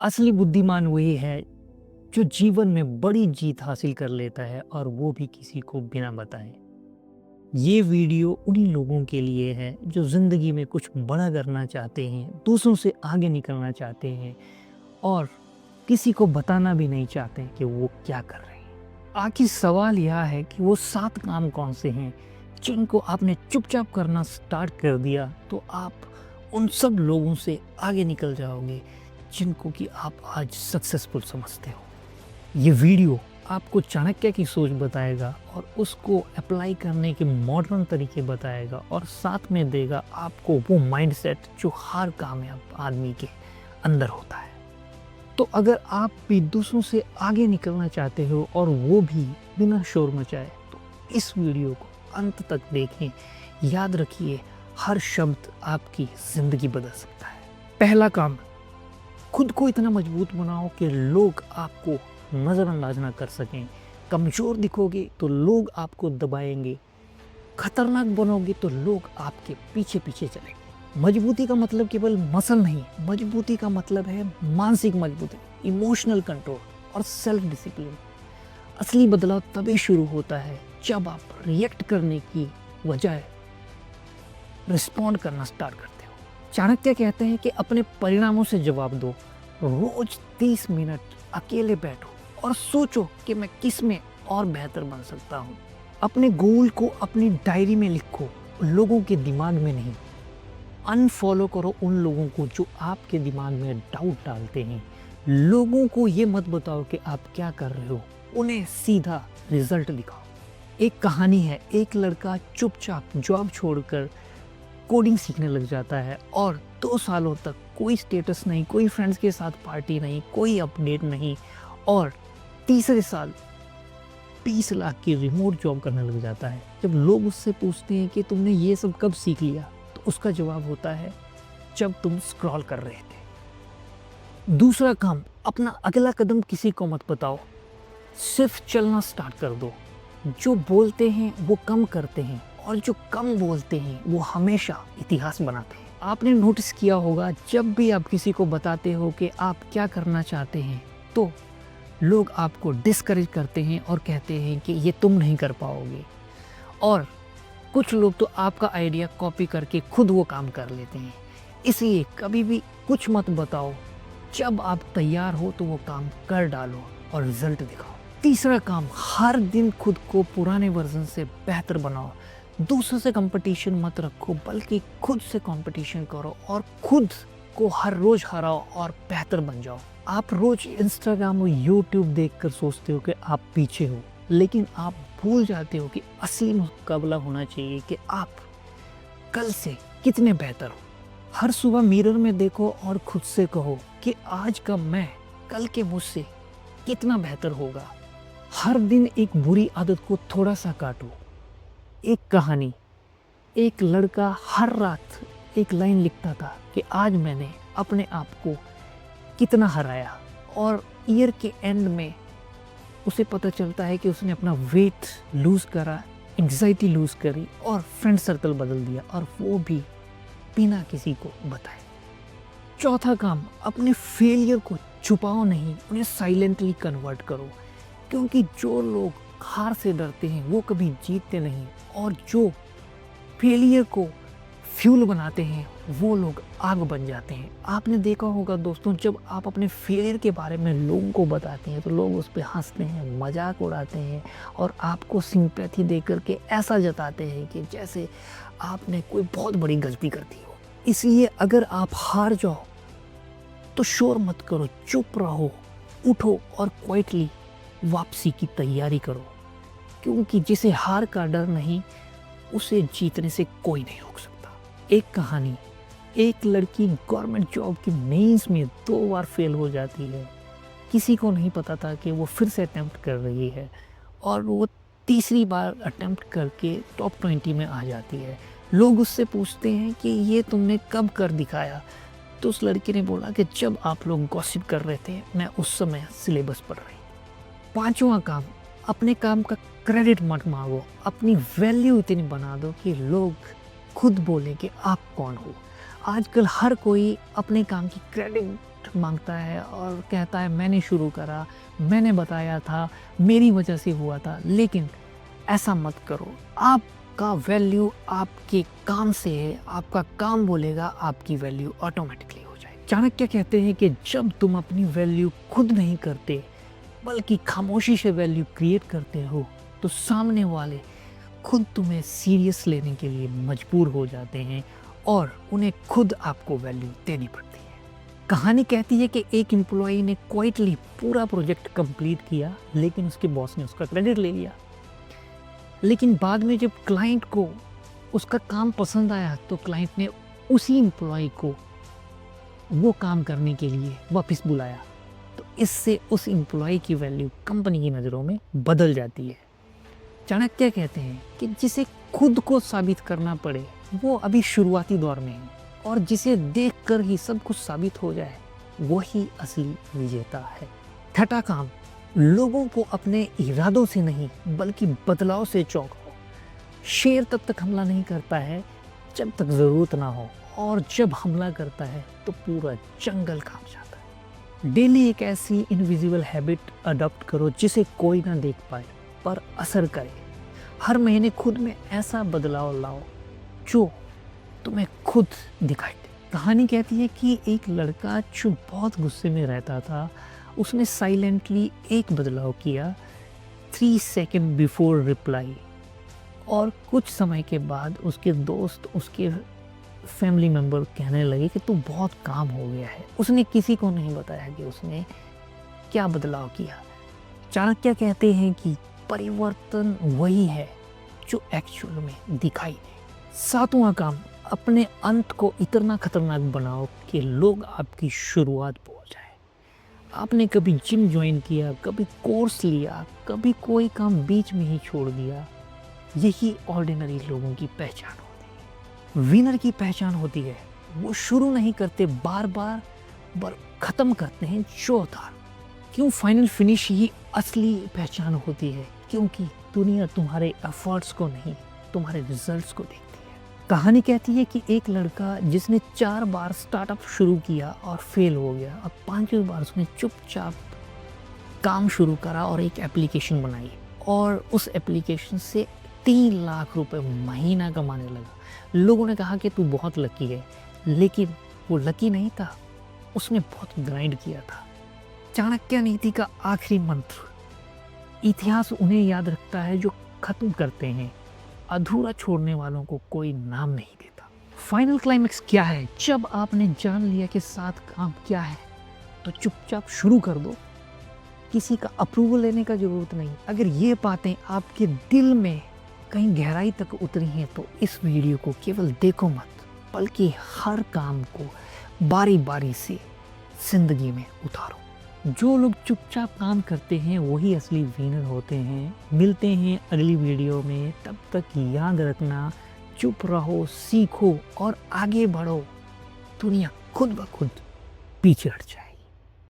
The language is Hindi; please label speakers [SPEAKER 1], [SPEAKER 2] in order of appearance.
[SPEAKER 1] असली बुद्धिमान वही है जो जीवन में बड़ी जीत हासिल कर लेता है और वो भी किसी को बिना बताए। ये वीडियो उन लोगों के लिए है जो जिंदगी में कुछ बड़ा करना चाहते हैं, दूसरों से आगे निकलना चाहते हैं और किसी को बताना भी नहीं चाहते कि वो क्या कर रहे हैं। आखिर सवाल यह है कि वो 7 काम कौन से हैं जिनको आपने चुपचाप करना स्टार्ट कर दिया तो आप उन सब लोगों से आगे निकल जाओगे जिनको कि आप आज सक्सेसफुल समझते हो। ये वीडियो आपको चाणक्य की सोच बताएगा और उसको अप्लाई करने के मॉडर्न तरीके बताएगा और साथ में देगा आपको वो माइंडसेट जो हर कामयाब आदमी के अंदर होता है। तो अगर आप भी दूसरों से आगे निकलना चाहते हो और वो भी बिना शोर मचाए तो इस वीडियो को अंत तक देखें। याद रखिए, हर शब्द आपकी ज़िंदगी बदल सकता है। पहला काम, खुद को इतना मजबूत बनाओ कि लोग आपको नज़रअंदाज ना कर सकें। कमज़ोर दिखोगे तो लोग आपको दबाएंगे, खतरनाक बनोगे तो लोग आपके पीछे पीछे चलेंगे। मजबूती का मतलब केवल मसल नहीं, मजबूती का मतलब है मानसिक मजबूती, इमोशनल कंट्रोल और सेल्फ डिसिप्लिन। असली बदलाव तभी शुरू होता है जब आप रिएक्ट करने की बजाय रिस्पॉन्ड करना स्टार्ट करते हो। चाणक्य कहते हैं कि अपने परिणामों से जवाब दो। रोज 30 मिनट अकेले बैठो और सोचो कि मैं किस में और बेहतर बन सकता हूँ। अपने गोल को अपनी डायरी में लिखो, लोगों के दिमाग में नहीं। अनफॉलो करो उन लोगों को जो आपके दिमाग में डाउट डालते हैं। लोगों को ये मत बताओ कि आप क्या कर रहे हो, उन्हें सीधा रिजल्ट दिखाओ। एक कहानी है, एक लड़का चुपचाप जॉब छोड़कर कोडिंग सीखने लग जाता है और 2 सालों तक कोई स्टेटस नहीं, कोई फ्रेंड्स के साथ पार्टी नहीं, कोई अपडेट नहीं और तीसरे साल 20 लाख की रिमोट जॉब करने लग जाता है। जब लोग उससे पूछते हैं कि तुमने ये सब कब सीख लिया, तो उसका जवाब होता है जब तुम स्क्रॉल कर रहे थे। दूसरा काम, अपना अगला कदम किसी को मत बताओ, सिर्फ चलना स्टार्ट कर दो। जो बोलते हैं वो कम करते हैं और जो कम बोलते हैं वो हमेशा इतिहास बनाते हैं। आपने नोटिस किया होगा, जब भी आप किसी को बताते हो कि आप क्या करना चाहते हैं तो लोग आपको डिस्करेज करते हैं और कहते हैं कि ये तुम नहीं कर पाओगे। और कुछ लोग तो आपका आइडिया कॉपी करके खुद वो काम कर लेते हैं। इसलिए कभी भी कुछ मत बताओ, जब आप तैयार हो तो वो काम कर डालो और रिजल्ट दिखाओ। तीसरा काम, हर दिन खुद को पुराने वर्जन से बेहतर बनाओ। दूसरों से कंपटीशन मत रखो, बल्कि खुद से कंपटीशन करो और खुद को हर रोज हराओ और बेहतर बन जाओ। आप रोज इंस्टाग्राम और यूट्यूब देखकर सोचते हो कि आप पीछे हो, लेकिन आप भूल जाते हो कि असली मुकाबला होना चाहिए कि आप कल से कितने बेहतर हो। हर सुबह मिरर में देखो और खुद से कहो कि आज का मैं कल के मुझसे कितना बेहतर होगा। हर दिन एक बुरी आदत को थोड़ा सा काटो। एक कहानी, एक लड़का हर रात एक लाइन लिखता था कि आज मैंने अपने आप को कितना हराया, और ईयर के एंड में उसे पता चलता है कि उसने अपना वेट लूज़ करा, एंग्जाइटी लूज़ करी और फ्रेंड सर्कल बदल दिया, और वो भी बिना किसी को बताए। चौथा काम, अपने फेलियर को छुपाओ नहीं, उन्हें साइलेंटली कन्वर्ट करो। क्योंकि जो लोग हार से डरते हैं वो कभी जीतते नहीं, और जो फेलियर को फ्यूल बनाते हैं वो लोग आग बन जाते हैं। आपने देखा होगा दोस्तों, जब आप अपने फेलियर के बारे में लोगों को बताते हैं तो लोग उस पर हंसते हैं, मजाक उड़ाते हैं और आपको सिंपैथी देकर के ऐसा जताते हैं कि जैसे आपने कोई बहुत बड़ी गलती कर दी हो। इसलिए अगर आप हार जाओ तो शोर मत करो, चुप रहो, उठो और क्वाइटली वापसी की तैयारी करो। क्योंकि जिसे हार का डर नहीं, उसे जीतने से कोई नहीं रोक सकता। एक कहानी, एक लड़की गवर्नमेंट जॉब की मेंस में 2 बार फेल हो जाती है। किसी को नहीं पता था कि वो फिर से अटेम्प्ट कर रही है और वो तीसरी बार अटेम्प्ट करके टॉप 20 में आ जाती है। लोग उससे पूछते हैं कि ये तुमने कब कर दिखाया, तो उस लड़की ने बोला कि जब आप लोग गॉसिप कर रहे थे, मैं उस समय सिलेबस पढ़ रही। पांचवा काम, अपने काम का क्रेडिट मत मांगो। अपनी वैल्यू इतनी बना दो कि लोग खुद बोलें कि आप कौन हो। आजकल हर कोई अपने काम की क्रेडिट प्रोजेक्ट मांगता है और कहता है मैंने शुरू करा, मैंने बताया था, मेरी वजह से हुआ था। लेकिन ऐसा मत करो। आपका वैल्यू आपके काम से है, आपका काम बोलेगा, आपकी वैल्यू ऑटोमेटिकली हो जाएगी। चाणक्य कहते हैं कि जब तुम अपनी वैल्यू खुद नहीं करते बल्कि खामोशी से वैल्यू क्रिएट करते हो तो सामने वाले खुद तुम्हें सीरियस लेने के लिए मजबूर हो जाते हैं और उन्हें खुद आपको वैल्यू देनी पड़ती है। कहानी कहती है कि एक एम्प्लॉई ने क्वाइटली पूरा प्रोजेक्ट कंप्लीट किया, लेकिन उसके बॉस ने उसका क्रेडिट ले लिया। लेकिन बाद में जब क्लाइंट को उसका काम पसंद आया तो क्लाइंट ने उसी एम्प्लॉय को वो काम करने के लिए वापस बुलाया। तो इससे उस एम्प्लॉय की वैल्यू कंपनी की नज़रों में बदल जाती है। चाणक्य कहते हैं कि जिसे खुद को साबित करना पड़े वो अभी शुरुआती दौर में है, और जिसे देखकर ही सब कुछ साबित हो जाए वही असली विजेता है। छठा काम, लोगों को अपने इरादों से नहीं बल्कि बदलाव से चौंकाओ। शेर तब तक हमला नहीं करता है जब तक ज़रूरत ना हो, और जब हमला करता है तो पूरा जंगल कांप जाता है। डेली एक ऐसी इनविजिबल हैबिट अडॉप्ट करो जिसे कोई ना देख पाए पर असर करे। हर महीने खुद में ऐसा बदलाव लाओ जो तुम्हें खुद दिखाई दे। कहानी कहती है कि एक लड़का जो बहुत गुस्से में रहता था, उसने साइलेंटली एक बदलाव किया, 3 सेकंड बिफोर रिप्लाई, और कुछ समय के बाद उसके दोस्त, उसके फैमिली मेम्बर कहने लगे कि तू बहुत काम हो गया है। उसने किसी को नहीं बताया कि उसने क्या बदलाव किया। चाणक्य कहते हैं कि परिवर्तन वही है जो एक्चुअल में दिखाई दे। 7वां काम, अपने अंत को इतना खतरनाक बनाओ कि लोग आपकी शुरुआत भूल जाए। आपने कभी जिम ज्वाइन किया, कभी कोर्स लिया, कभी कोई काम बीच में ही छोड़ दिया, यही ऑर्डिनरी लोगों की पहचान होती है। विनर की पहचान होती है वो शुरू नहीं करते बार बार ख़त्म करते हैं जोरदार। क्यों फाइनल फिनिश ही असली पहचान होती है? क्योंकि दुनिया तुम्हारे एफर्ट्स को नहीं, तुम्हारे रिजल्ट्स को देखती है। कहानी कहती है कि एक लड़का जिसने 4 बार स्टार्टअप शुरू किया और फेल हो गया, अब 5वीं बार उसने चुपचाप काम शुरू करा और एक एप्लीकेशन बनाई, और उस एप्लीकेशन से 3 लाख रुपए महीना कमाने लगा। लोगों ने कहा कि तू बहुत लकी है, लेकिन वो लकी नहीं था, उसने बहुत ग्राइंड किया था। चाणक्य नीति का आखिरी मंत्र, इतिहास उन्हें याद रखता है जो खत्म करते हैं, अधूरा छोड़ने वालों को कोई नाम नहीं देता। फाइनल क्लाइमेक्स क्या है? जब आपने जान लिया कि 7 काम क्या है तो चुपचाप शुरू कर दो। किसी का अप्रूवल लेने का जरूरत नहीं। अगर ये बातें आपके दिल में कहीं गहराई तक उतरी हैं तो इस वीडियो को केवल देखो मत, बल्कि हर काम को बारी बारी से जिंदगी में उतारो। जो लोग चुपचाप काम करते हैं वही असली विनर होते हैं। मिलते हैं अगली वीडियो में, तब तक याद रखना, चुप रहो, सीखो और आगे बढ़ो। दुनिया खुद ब खुद पीछे हट जाए।